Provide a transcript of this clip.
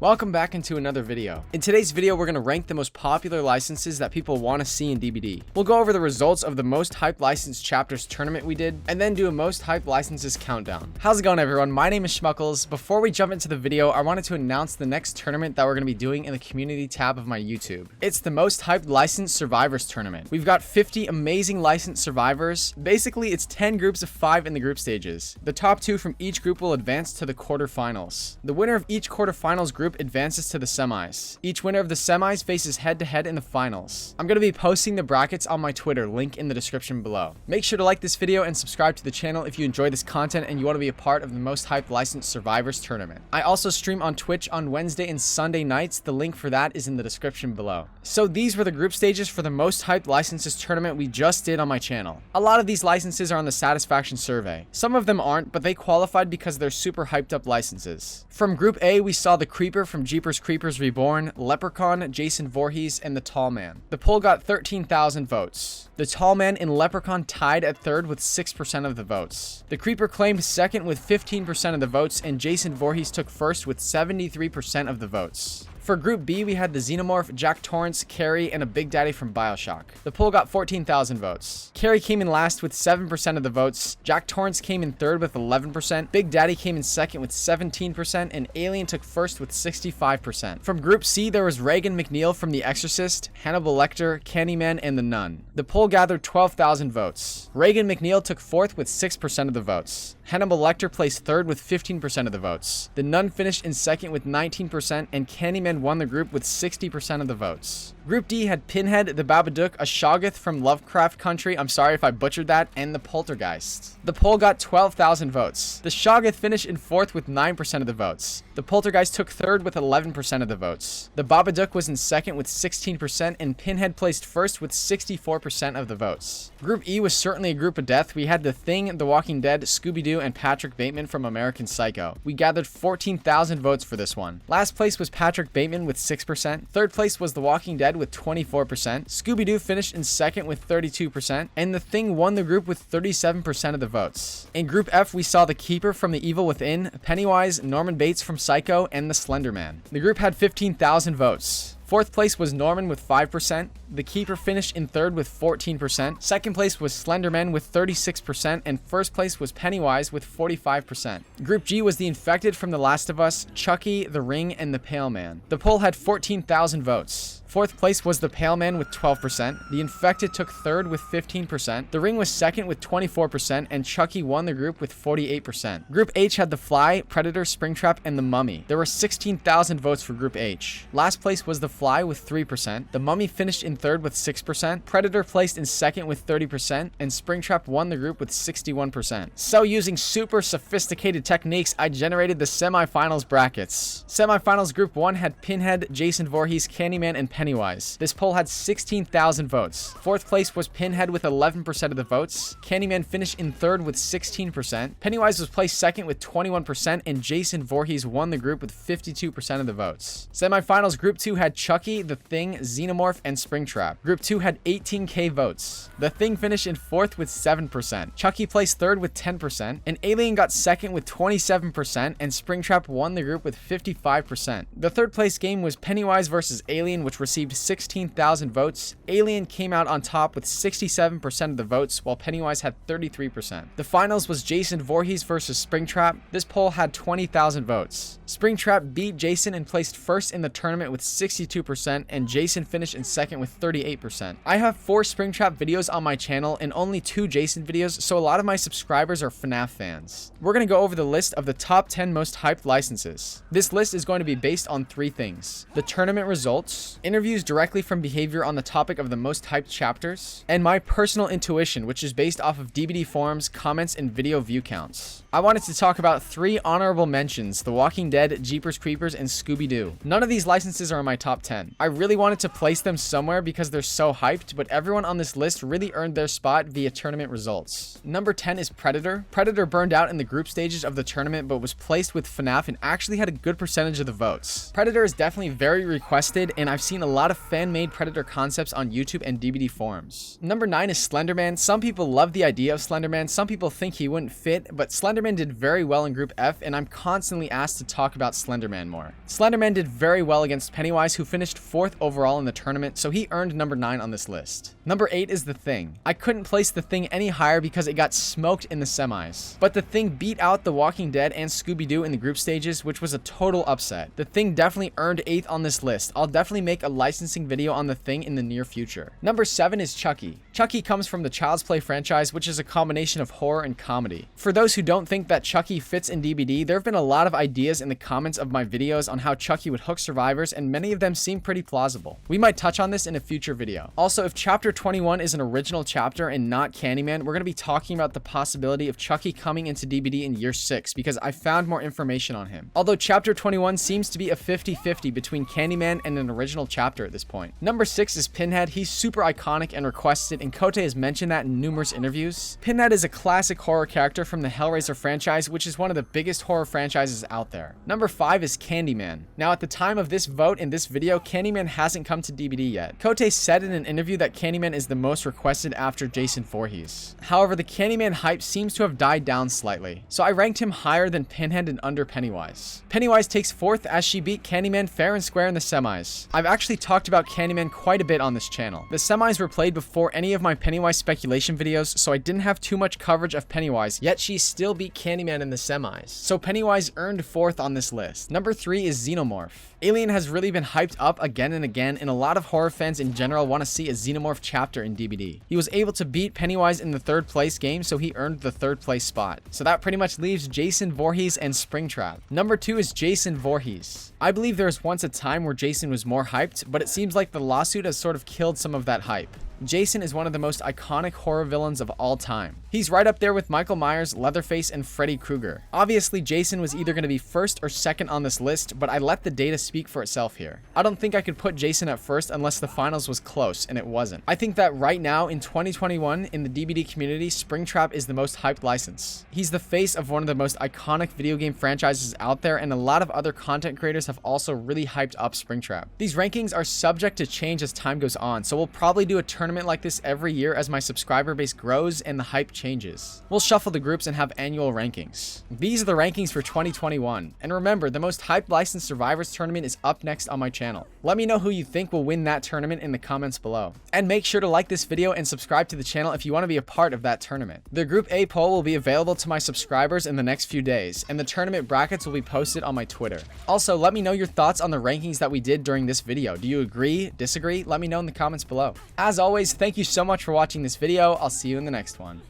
Welcome back into another video. In today's video, we're going to rank the most popular licenses that people want to see in DBD. We'll go over the results of the most hyped licensed chapters tournament we did, and then do a most hyped licenses countdown. How's it going, everyone? My name is Schmuckles. Before we jump into the video, I wanted to announce the next tournament that we're going to be doing in the community tab of my YouTube. It's the most hyped licensed survivors tournament. We've got 50 amazing licensed survivors. Basically, it's 10 groups of 5 in the group stages. The top 2 from each group will advance to the quarterfinals. The winner of each quarterfinals group advances to the semis. Each winner of the semis faces head-to-head in the finals. I'm going to be posting the brackets on my Twitter, link in the description below. Make sure to like this video and subscribe to the channel if you enjoy this content and you want to be a part of the most hyped licensed survivors tournament. I also stream on Twitch on Wednesday and Sunday nights. The link for that is in the description below. So these were the group stages for the most hyped licenses tournament we just did on my channel. A lot of these licenses are on the satisfaction survey. Some of them aren't, but they qualified because they're super hyped up licenses. From Group A, we saw the Creeper from Jeepers Creepers Reborn, Leprechaun, Jason Voorhees, and the Tall Man. The poll got 13,000 votes. The Tall Man and Leprechaun tied at third with 6% of the votes. The Creeper claimed second with 15% of the votes, and Jason Voorhees took first with 73% of the votes. For Group B, we had the Xenomorph, Jack Torrance, Carrie, and a Big Daddy from Bioshock. The poll got 14,000 votes. Carrie came in last with 7% of the votes, Jack Torrance came in third with 11%, Big Daddy came in second with 17%, and Alien took first with 65%. From Group C, there was Reagan McNeil from The Exorcist, Hannibal Lecter, Candyman, and The Nun. The poll gathered 12,000 votes. Reagan McNeil took fourth with 6% of the votes. Hannibal Lecter placed third with 15% of the votes. The Nun finished in second with 19%, and Candyman won the group with 60% of the votes. Group D had Pinhead, the Babadook, a Shoggoth from Lovecraft Country, I'm sorry if I butchered that, and the Poltergeist. The poll got 12,000 votes. The Shoggoth finished in fourth with 9% of the votes. The Poltergeist took third with 11% of the votes. The Babadook was in second with 16%, and Pinhead placed first with 64% of the votes. Group E was certainly a group of death. We had The Thing, The Walking Dead, Scooby-Doo, and Patrick Bateman from American Psycho. We gathered 14,000 votes for this one. Last place was Patrick Bateman with 6%. Third place was The Walking Dead with 24%. Scooby-Doo finished in second with 32%. And The Thing won the group with 37% of the votes. In Group F, we saw The Keeper from The Evil Within, Pennywise, Norman Bates from Psycho, and The Slender Man. The group had 15,000 votes. Fourth place was Norman with 5%. The Keeper finished in third with 14%. Second place was Slenderman with 36%. And first place was Pennywise with 45%. Group G was The Infected from The Last of Us, Chucky, The Ring, and The Pale Man. The poll had 14,000 votes. Fourth place was The Pale Man with 12%. The Infected took third with 15%. The Ring was second with 24%. And Chucky won the group with 48%. Group H had The Fly, Predator, Springtrap, and The Mummy. There were 16,000 votes for Group H. Last place was The Fly with 3%. The Mummy finished in third with 6%. Predator placed in second with 30%. And Springtrap won the group with 61%. So using super sophisticated techniques, I generated the semifinals brackets. Semifinals Group 1 had Pinhead, Jason Voorhees, Candyman, and Pennywise. This poll had 16,000 votes. Fourth place was Pinhead with 11% of the votes. Candyman finished in third with 16%. Pennywise was placed second with 21%. And Jason Voorhees won the group with 52% of the votes. Semifinals Group 2 had Chucky, The Thing, Xenomorph, and Springtrap. Group 2 had 18k votes. The Thing finished in fourth with 7%. Chucky placed third with 10%. And Alien got second with 27%. And Springtrap won the group with 55%. The third place game was Pennywise vs. Alien, which received 16,000 votes. Alien came out on top with 67% of the votes, while Pennywise had 33%. The finals was Jason Voorhees versus Springtrap. This poll had 20,000 votes. Springtrap beat Jason and placed first in the tournament with 62%, and Jason finished in second with 38%. I have 4 Springtrap videos on my channel and only 2 Jason videos, so a lot of my subscribers are FNAF fans. We're going to go over the list of the top 10 most hyped licenses. This list is going to be based on 3 things: the tournament results, interviews directly from behavior on the topic of the most hyped chapters, and my personal intuition, which is based off of DBD forums, comments, and video view counts. I wanted to talk about 3 honorable mentions: The Walking Dead, Jeepers Creepers, and Scooby-Doo. None of these licenses are in my top 10. I really wanted to place them somewhere because they're so hyped, but everyone on this list really earned their spot via tournament results. Number 10 is Predator. Predator burned out in the group stages of the tournament, but was placed with FNAF and actually had a good percentage of the votes. Predator is definitely very requested, and I've seen a lot of fan-made Predator concepts on YouTube and DBD forums. Number 9 is Slenderman. Some people love the idea of Slenderman. Some people think he wouldn't fit, but Slenderman Slenderman did very well in Group F, and I'm constantly asked to talk about Slenderman more. Slenderman did very well against Pennywise, who finished 4th overall in the tournament, so he earned number 9 on this list. Number 8 is The Thing. I couldn't place The Thing any higher because it got smoked in the semis. But The Thing beat out The Walking Dead and Scooby-Doo in the group stages, which was a total upset. The Thing definitely earned 8th on this list. I'll definitely make a licensing video on The Thing in the near future. Number 7 is Chucky. Chucky comes from the Child's Play franchise, which is a combination of horror and comedy. For those who don't think that Chucky fits in DBD, there have been a lot of ideas in the comments of my videos on how Chucky would hook survivors, and many of them seem pretty plausible. We might touch on this in a future video. Also, if chapter 21 is an original chapter and not Candyman, we're going to be talking about the possibility of Chucky coming into DBD in year 6 because I found more information on him. Although chapter 21 seems to be a 50-50 between Candyman and an original chapter at this point. Number 6 is Pinhead. He's super iconic and requested, and Kote has mentioned that in numerous interviews. Pinhead is a classic horror character from the Hellraiser franchise, which is one of the biggest horror franchises out there. Number 5 is Candyman. Now, at the time of this vote in this video, Candyman hasn't come to DBD yet. Kote said in an interview that Candyman is the most requested after Jason Voorhees. However, the Candyman hype seems to have died down slightly, so I ranked him higher than Pinhead and under Pennywise. Pennywise takes 4th as she beat Candyman fair and square in the semis. I've actually talked about Candyman quite a bit on this channel. The semis were played before any of my Pennywise speculation videos, so I didn't have too much coverage of Pennywise, yet she still beat Candyman in the semis. So Pennywise earned 4th on this list. Number 3 is Xenomorph. Alien has really been hyped up again and again, and a lot of horror fans in general want to see a Xenomorph chapter in DBD. He was able to beat Pennywise in the 3rd place game, so he earned the 3rd place spot. So that pretty much leaves Jason Voorhees and Springtrap. Number 2 is Jason Voorhees. I believe there was once a time where Jason was more hyped, but it seems like the lawsuit has sort of killed some of that hype. Jason is one of the most iconic horror villains of all time. He's right up there with Michael Myers, Leatherface, and Freddy Krueger. Obviously, Jason was either going to be 1st or 2nd on this list, but I let the data speak for itself here. I don't think I could put Jason at 1st unless the finals was close, and it wasn't. I think that right now, in 2021, in the DBD community, Springtrap is the most hyped license. He's the face of one of the most iconic video game franchises out there, and a lot of other content creators have also really hyped up Springtrap. These rankings are subject to change as time goes on, so we'll probably do a tournament like this every year as my subscriber base grows and the hype changes. We'll shuffle the groups and have annual rankings. These are the rankings for 2021. And remember, the most hyped licensed survivors tournament is up next on my channel. Let me know who you think will win that tournament in the comments below. And make sure to like this video and subscribe to the channel if you want to be a part of that tournament. The Group A poll will be available to my subscribers in the next few days, and the tournament brackets will be posted on my Twitter. Also, let me know your thoughts on the rankings that we did during this video. Do you agree? Disagree? Let me know in the comments below. As always, thank you so much for watching this video. I'll see you in the next one.